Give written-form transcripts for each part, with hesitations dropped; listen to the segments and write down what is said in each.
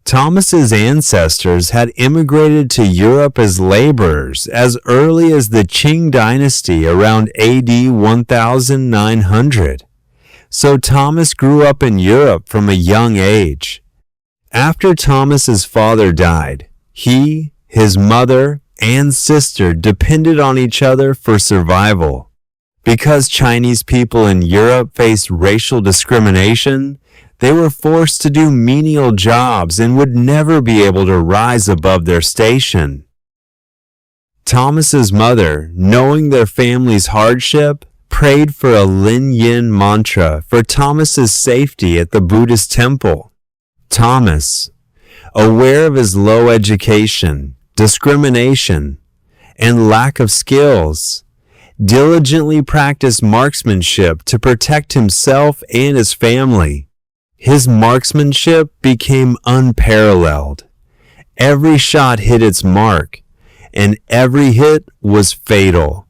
Thomas's ancestors had immigrated to Europe as laborers as early as the Qing dynasty around AD 1900. So Thomas grew up in Europe from a young age. After Thomas's father died, he, his mother, and sister depended on each other for survival. Because Chinese people in Europe faced racial discrimination, they were forced to do menial jobs and would never be able to rise above their station. Thomas's mother, knowing their family's hardship, prayed for a Lin Yin mantra for Thomas's safety at the Buddhist temple. Thomas, aware of his low education, discrimination, and lack of skills, diligently practiced marksmanship to protect himself and his family. His marksmanship became unparalleled. Every shot hit its mark, and every hit was fatal.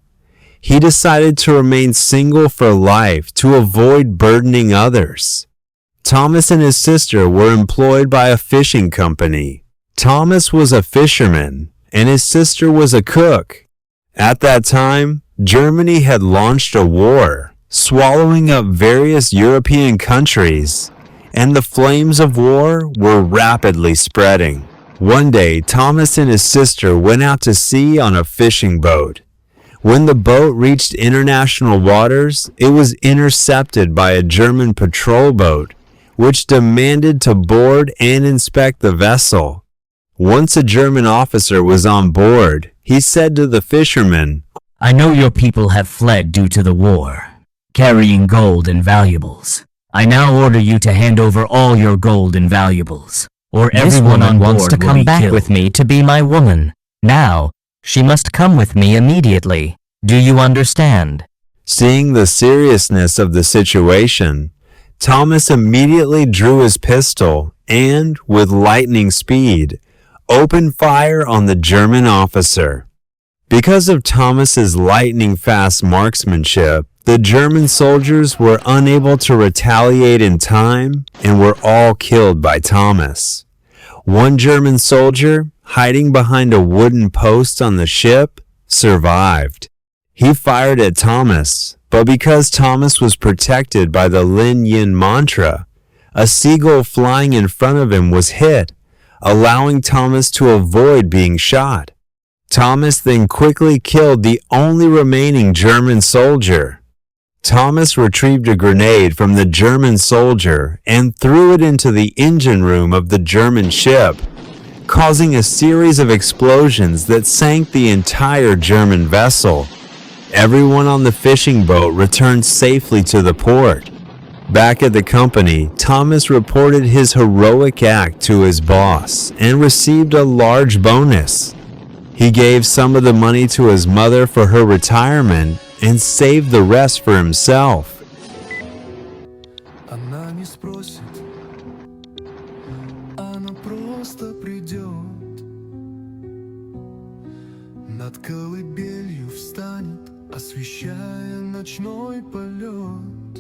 He decided to remain single for life to avoid burdening others. Thomas and his sister were employed by a fishing company. Thomas was a fisherman, and his sister was a cook. At that time, Germany had launched a war, swallowing up various European countries, and the flames of war were rapidly spreading. One day, Thomas and his sister went out to sea on a fishing boat. When the boat reached international waters, it was intercepted by a German patrol boat, which demanded to board and inspect the vessel. Once a German officer was on board, he said to the fishermen, "I know your people have fled due to the war, carrying gold and valuables. I now order you to hand over all your gold and valuables, or everyone on board wants to will come be back killed. with me to be my woman. Now, she must come with me immediately. Do you understand?" Seeing the seriousness of the situation, Thomas immediately drew his pistol and, with lightning speed, opened fire on the German officer. Because of Thomas's lightning-fast marksmanship, the German soldiers were unable to retaliate in time and were all killed by Thomas. One German soldier, hiding behind a wooden post on the ship, survived. He fired at Thomas, but because Thomas was protected by the Lin Yin mantra, a seagull flying in front of him was hit, allowing Thomas to avoid being shot. Thomas then quickly killed the only remaining German soldier. Thomas retrieved a grenade from the German soldier and threw it into the engine room of the German ship, causing a series of explosions that sank the entire German vessel. Everyone on the fishing boat returned safely to the port. Back at the company, Thomas reported his heroic act to his boss and received a large bonus. He gave some of the money to his mother for her retirement and saved the rest for himself. Она не спросит, она просто придет, над колыбелью встанет, освещая ночной полет.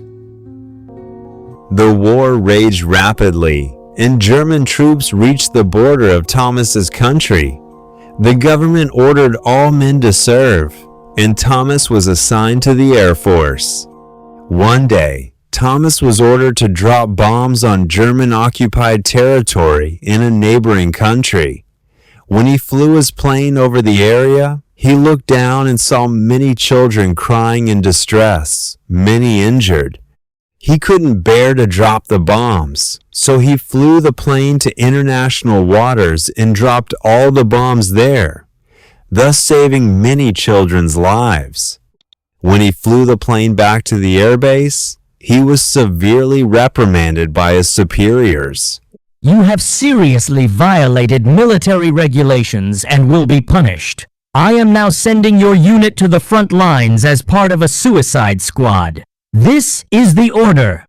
The war raged rapidly, and German troops reached the border of Thomas's country. The government ordered all men to serve, and Thomas was assigned to the Air Force. One day, Thomas was ordered to drop bombs on German-occupied territory in a neighboring country. When he flew his plane over the area, he looked down and saw many children crying in distress, many injured. He couldn't bear to drop the bombs, so he flew the plane to international waters and dropped all the bombs there, thus saving many children's lives. When he flew the plane back to the airbase, he was severely reprimanded by his superiors. You have seriously violated military regulations and will be punished. I am now sending your unit to the front lines as part of a suicide squad. This is the order.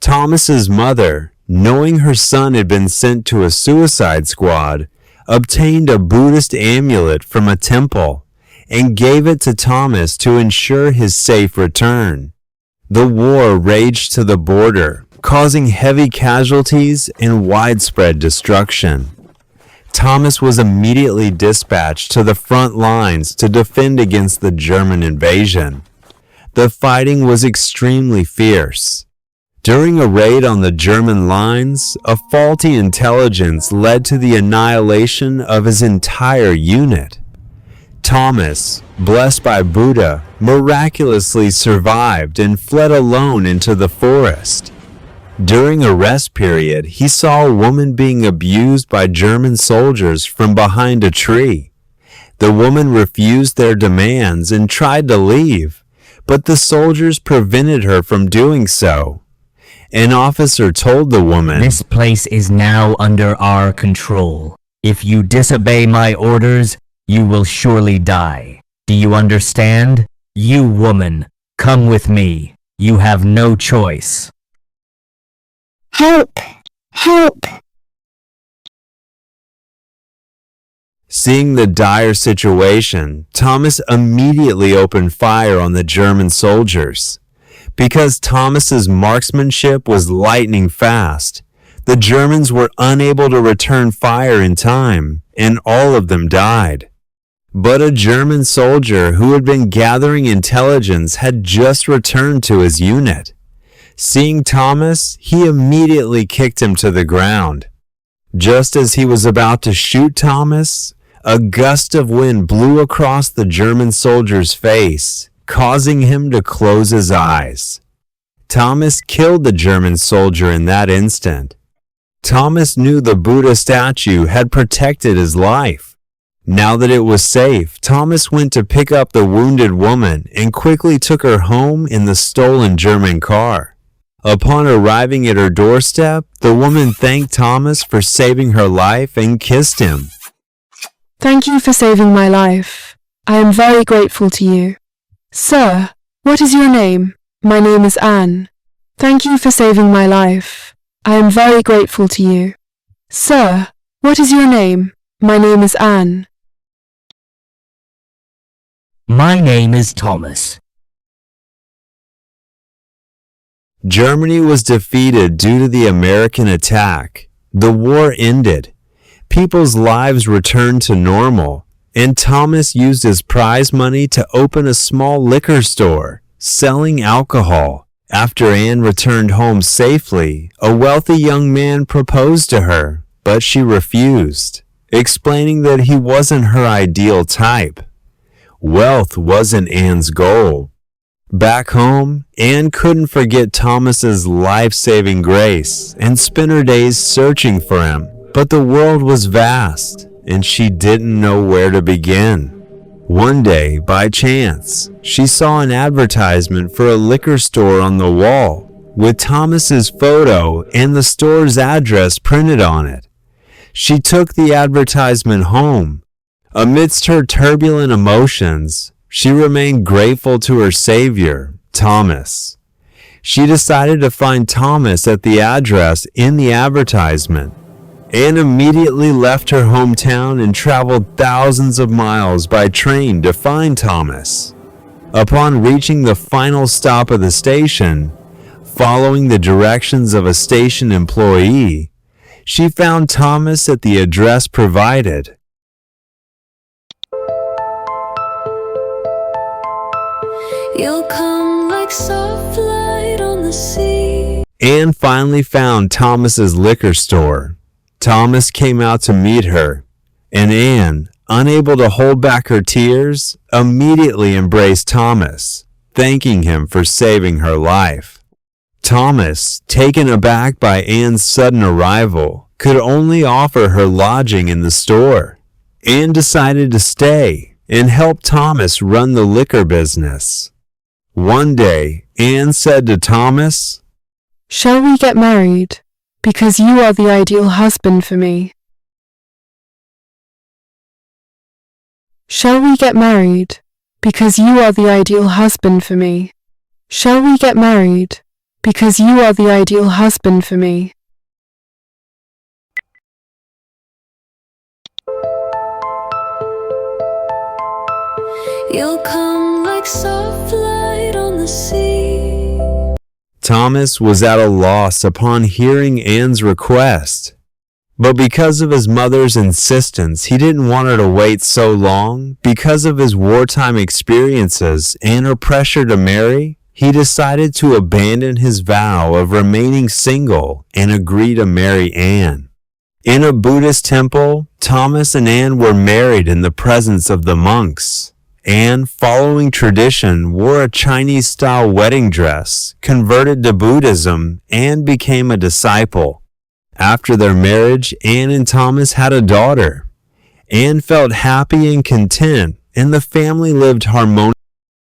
Thomas's mother, knowing her son had been sent to a suicide squad, obtained a Buddhist amulet from a temple and gave it to Thomas to ensure his safe return. The war raged to the border, causing heavy casualties and widespread destruction. Thomas was immediately dispatched to the front lines to defend against the German invasion. The fighting was extremely fierce. During a raid on the German lines, a faulty intelligence led to the annihilation of his entire unit. Thomas, blessed by Buddha, miraculously survived and fled alone into the forest. During a rest period, he saw a woman being abused by German soldiers from behind a tree. The woman refused their demands and tried to leave, but the soldiers prevented her from doing so. An officer told the woman, This place is now under our control. If you disobey my orders, you will surely die. Do you understand? You woman, come with me. You have no choice. Help! Help! Seeing the dire situation, Thomas immediately opened fire on the German soldiers. Because Thomas's marksmanship was lightning fast, the Germans were unable to return fire in time, and all of them died. But a German soldier who had been gathering intelligence had just returned to his unit. Seeing Thomas, he immediately kicked him to the ground. Just as he was about to shoot Thomas, a gust of wind blew across the German soldier's face, causing him to close his eyes. Thomas killed the German soldier in that instant. Thomas knew the Buddha statue had protected his life. Now that it was safe, Thomas went to pick up the wounded woman and quickly took her home in the stolen German car. Upon arriving at her doorstep, the woman thanked Thomas for saving her life and kissed him. Thank you for saving my life. I am very grateful to you. Sir, what is your name? My name is Anne. Thank you for saving my life. I am very grateful to you. Sir, what is your name? My name is Anne. My name is Thomas. Germany was defeated due to the American attack. The war ended. People's lives returned to normal, and Thomas used his prize money to open a small liquor store, selling alcohol. After Anne returned home safely, a wealthy young man proposed to her, but she refused, explaining that he wasn't her ideal type. Wealth wasn't Anne's goal. Back home, Anne couldn't forget Thomas's life-saving grace and spent her days searching for him. But the world was vast, and she didn't know where to begin. One day, by chance, she saw an advertisement for a liquor store on the wall, with Thomas's photo and the store's address printed on it. She took the advertisement home. Amidst her turbulent emotions, she remained grateful to her savior, Thomas. She decided to find Thomas at the address in the advertisement. Anne immediately left her hometown and traveled thousands of miles by train to find Thomas. Upon reaching the final stop of the station, following the directions of a station employee, she found Thomas at the address provided. You'll come like soft light on the sea. Anne finally found Thomas's liquor store. Thomas came out to meet her, and Anne, unable to hold back her tears, immediately embraced Thomas, thanking him for saving her life. Thomas, taken aback by Anne's sudden arrival, could only offer her lodging in the store. Anne decided to stay and help Thomas run the liquor business. One day, Anne said to Thomas, Shall we get married? Because you are the ideal husband for me. Shall we get married? Because you are the ideal husband for me. Shall we get married? Because you are the ideal husband for me. You'll come like soft light on the sea. Thomas was at a loss upon hearing Anne's request. But because of his mother's insistence, he didn't want her to wait so long. Because of his wartime experiences and her pressure to marry, he decided to abandon his vow of remaining single and agree to marry Anne. In a Buddhist temple, Thomas and Anne were married in the presence of the monks. Anne, following tradition, wore a Chinese-style wedding dress, converted to Buddhism, and became a disciple. After their marriage, Anne and Thomas had a daughter. Anne felt happy and content, and the family lived harmoniously.